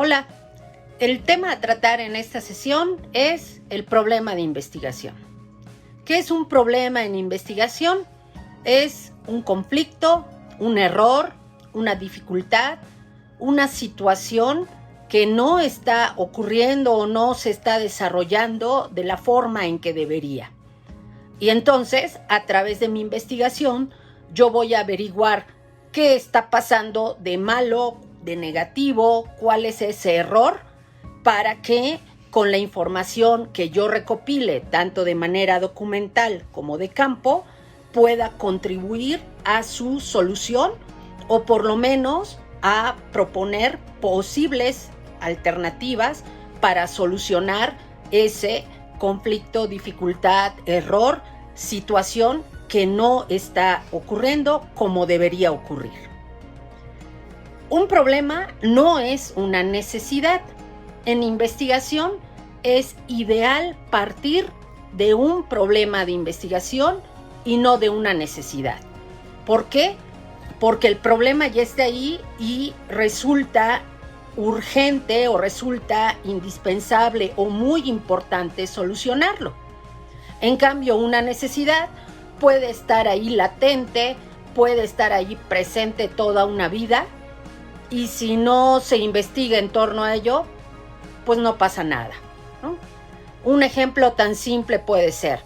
Hola, el tema a tratar en esta sesión es el problema de investigación. ¿Qué es un problema en investigación? Es un conflicto, un error, una dificultad, una situación que no está ocurriendo o no se está desarrollando de la forma en que debería. Y entonces, a través de mi investigación, yo voy a averiguar qué está pasando de malo, de negativo, cuál es ese error, para que con la información que yo recopile, tanto de manera documental como de campo, pueda contribuir a su solución o por lo menos a proponer posibles alternativas para solucionar ese conflicto, dificultad, error, situación que no está ocurriendo como debería ocurrir. Un problema no es una necesidad. En investigación es ideal partir de un problema de investigación y no de una necesidad. ¿Por qué? Porque el problema ya está ahí y resulta urgente o resulta indispensable o muy importante solucionarlo. En cambio, una necesidad puede estar ahí latente, puede estar ahí presente toda una vida y si no se investiga en torno a ello, pues no pasa nada, ¿no? Un ejemplo tan simple puede ser,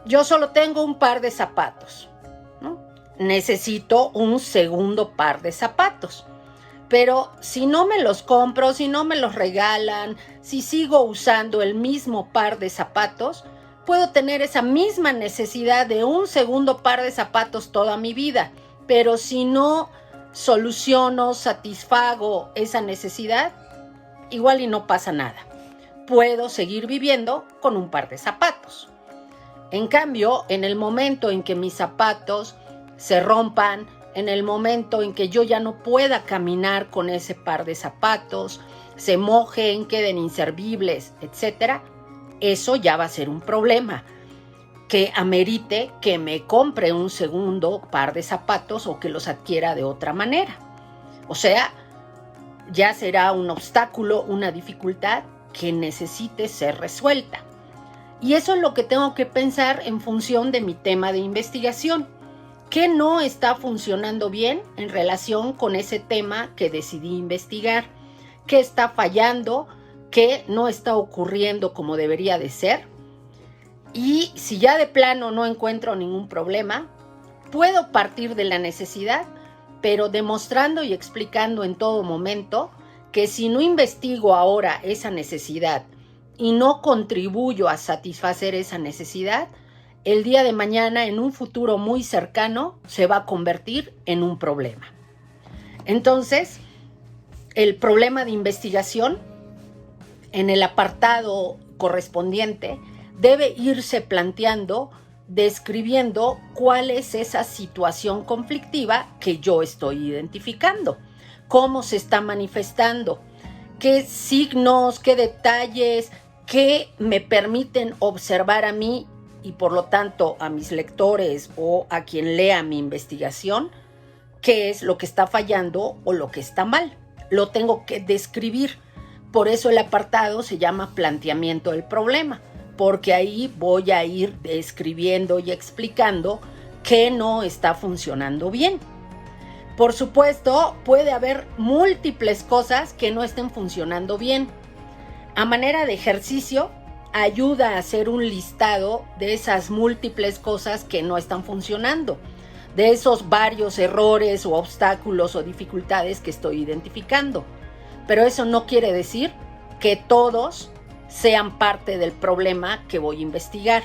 yo solo tengo un par de zapatos, ¿no? Necesito un segundo par de zapatos. Pero si no me los compro, si no me los regalan, si sigo usando el mismo par de zapatos, puedo tener esa misma necesidad de un segundo par de zapatos toda mi vida. Pero si no soluciono, satisfago esa necesidad, igual y no pasa nada. Puedo seguir viviendo con un par de zapatos. En cambio, en el momento en que mis zapatos se rompan, en el momento en que yo ya no pueda caminar con ese par de zapatos, se mojen, queden inservibles, etc., eso ya va a ser un problema que amerite que me compre un segundo par de zapatos o que los adquiera de otra manera. O sea, ya será un obstáculo, una dificultad que necesite ser resuelta. Y eso es lo que tengo que pensar en función de mi tema de investigación. ¿Qué no está funcionando bien en relación con ese tema que decidí investigar? ¿Qué está fallando? ¿Qué no está ocurriendo como debería de ser? Y si ya de plano no encuentro ningún problema, puedo partir de la necesidad, pero demostrando y explicando en todo momento que si no investigo ahora esa necesidad y no contribuyo a satisfacer esa necesidad, el día de mañana, en un futuro muy cercano, se va a convertir en un problema. Entonces, el problema de investigación, en el apartado correspondiente, debe irse planteando, describiendo cuál es esa situación conflictiva que yo estoy identificando, cómo se está manifestando, qué signos, qué detalles, qué me permiten observar a mí y por lo tanto a mis lectores o a quien lea mi investigación, qué es lo que está fallando o lo que está mal. Lo tengo que describir. Por eso el apartado se llama planteamiento del problema, porque ahí voy a ir describiendo y explicando qué no está funcionando bien. Por supuesto, puede haber múltiples cosas que no estén funcionando bien. A manera de ejercicio, ayuda a hacer un listado de esas múltiples cosas que no están funcionando, de esos varios errores o obstáculos o dificultades que estoy identificando. Pero eso no quiere decir que todos sean parte del problema que voy a investigar.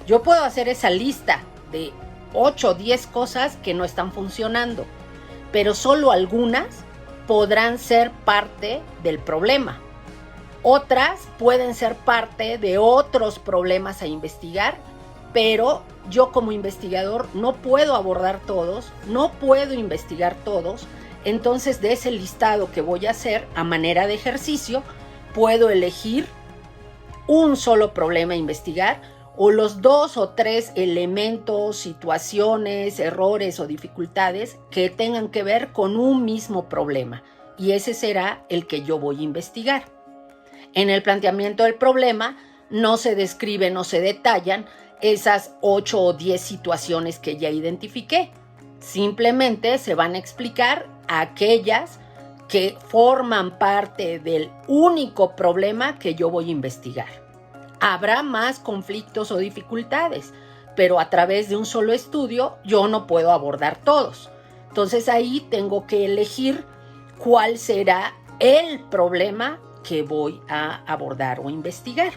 Yo puedo hacer esa lista de 8 o 10 cosas que no están funcionando, pero solo algunas podrán ser parte del problema. Otras pueden ser parte de otros problemas a investigar, pero yo como investigador no puedo abordar todos, no puedo investigar todos. Entonces, de ese listado que voy a hacer a manera de ejercicio, puedo elegir un solo problema a investigar o los 2 o 3 elementos, situaciones, errores o dificultades que tengan que ver con un mismo problema. y ese será el que yo voy a investigar. En el planteamiento del problema no se describen, no se detallan esas 8 o 10 situaciones que ya identifiqué. Simplemente se van a explicar aquellas que forman parte del único problema que yo voy a investigar. Habrá más conflictos o dificultades, pero a través de un solo estudio yo no puedo abordar todos. Entonces ahí tengo que elegir cuál será el problema que voy a abordar o investigar.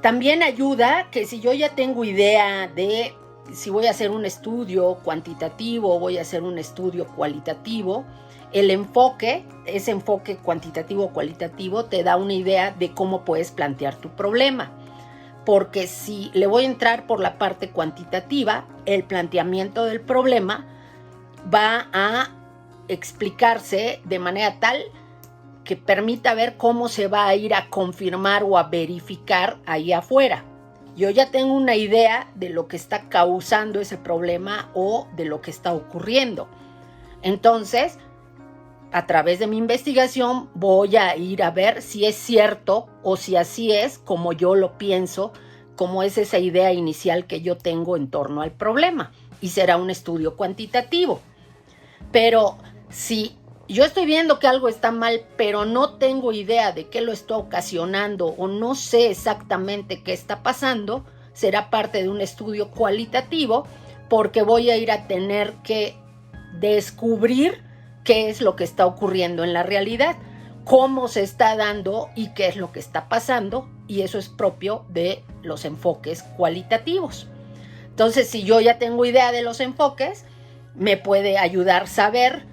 También ayuda que si yo ya tengo idea de si voy a hacer un estudio cuantitativo o voy a hacer un estudio cualitativo, el enfoque, ese enfoque cuantitativo o cualitativo te da una idea de cómo puedes plantear tu problema. Porque si le voy a entrar por la parte cuantitativa, el planteamiento del problema va a explicarse de manera tal que permita ver cómo se va a ir a confirmar o a verificar ahí afuera. Yo ya tengo una idea de lo que está causando ese problema o de lo que está ocurriendo. Entonces, a través de mi investigación voy a ir a ver si es cierto o si así es como yo lo pienso, como es esa idea inicial que yo tengo en torno al problema. Y será un estudio cuantitativo. Pero si yo estoy viendo que algo está mal, pero no tengo idea de qué lo está ocasionando o no sé exactamente qué está pasando, será parte de un estudio cualitativo porque voy a ir a tener que descubrir qué es lo que está ocurriendo en la realidad, cómo se está dando y qué es lo que está pasando, y eso es propio de los enfoques cualitativos. Entonces, si yo ya tengo idea de los enfoques, me puede ayudar a saber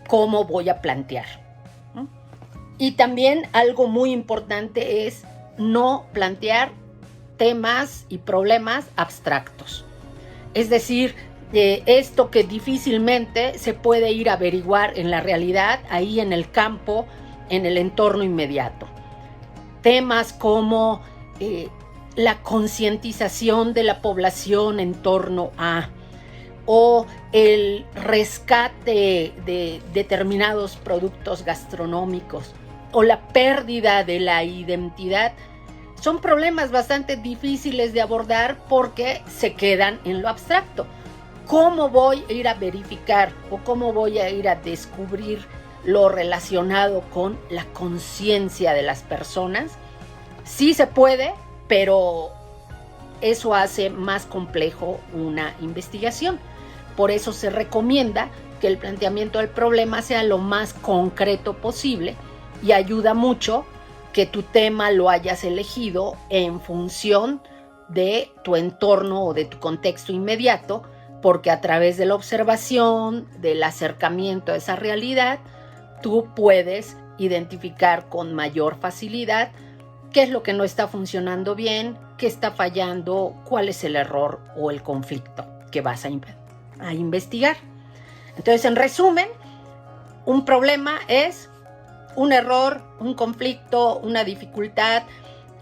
cómo voy a plantear. Y también algo muy importante es no plantear temas y problemas abstractos. Es decir, esto que difícilmente se puede ir a averiguar en la realidad, ahí en el campo, en el entorno inmediato. Temas como la concientización de la población en torno a, o el rescate de determinados productos gastronómicos, o la pérdida de la identidad, son problemas bastante difíciles de abordar porque se quedan en lo abstracto. ¿Cómo voy a ir a verificar o cómo voy a ir a descubrir lo relacionado con la conciencia de las personas? Sí se puede, pero eso hace más complejo una investigación. Por eso se recomienda que el planteamiento del problema sea lo más concreto posible y ayuda mucho que tu tema lo hayas elegido en función de tu entorno o de tu contexto inmediato, porque a través de la observación, del acercamiento a esa realidad, tú puedes identificar con mayor facilidad qué es lo que no está funcionando bien, qué está fallando, cuál es el error o el conflicto que vas a investigar. Entonces, en resumen, un problema es un error, un conflicto, una dificultad,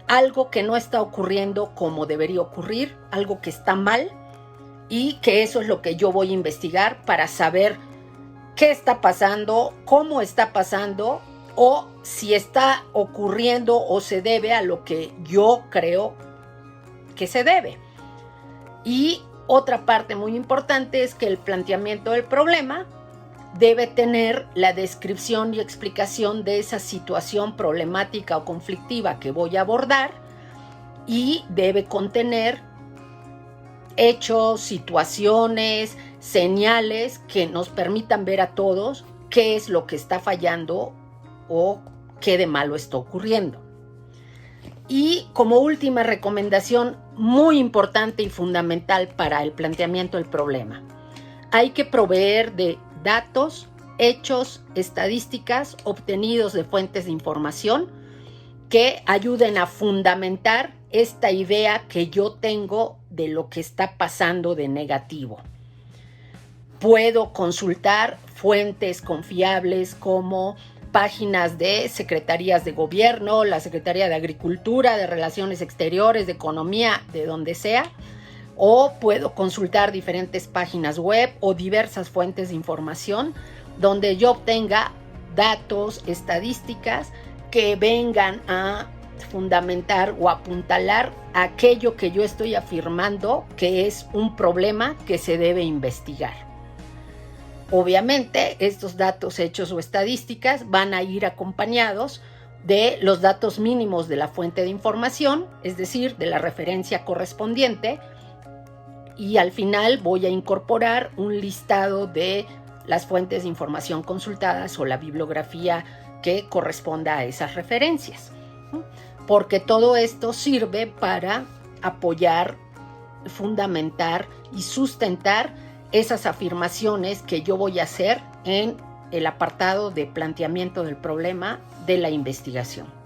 algo que no está ocurriendo como debería ocurrir, algo que está mal, y que eso es lo que yo voy a investigar para saber qué está pasando, cómo está pasando, o si está ocurriendo o se debe a lo que yo creo que se debe. Y otra parte muy importante es que el planteamiento del problema debe tener la descripción y explicación de esa situación problemática o conflictiva que voy a abordar, y debe contener hechos, situaciones, señales que nos permitan ver a todos qué es lo que está fallando o qué de malo está ocurriendo. Y como última recomendación muy importante y fundamental para el planteamiento del problema, hay que proveer de datos, hechos, estadísticas obtenidos de fuentes de información que ayuden a fundamentar esta idea que yo tengo de lo que está pasando de negativo. Puedo consultar fuentes confiables como páginas de secretarías de gobierno, la Secretaría de Agricultura, de Relaciones Exteriores, de Economía, de donde sea, o puedo consultar diferentes páginas web o diversas fuentes de información donde yo obtenga datos, estadísticas que vengan a fundamentar o apuntalar aquello que yo estoy afirmando que es un problema que se debe investigar. Obviamente, estos datos, hechos o estadísticas van a ir acompañados de los datos mínimos de la fuente de información, es decir, de la referencia correspondiente, y al final voy a incorporar un listado de las fuentes de información consultadas o la bibliografía que corresponda a esas referencias, porque todo esto sirve para apoyar, fundamentar y sustentar esas afirmaciones que yo voy a hacer en el apartado de planteamiento del problema de la investigación.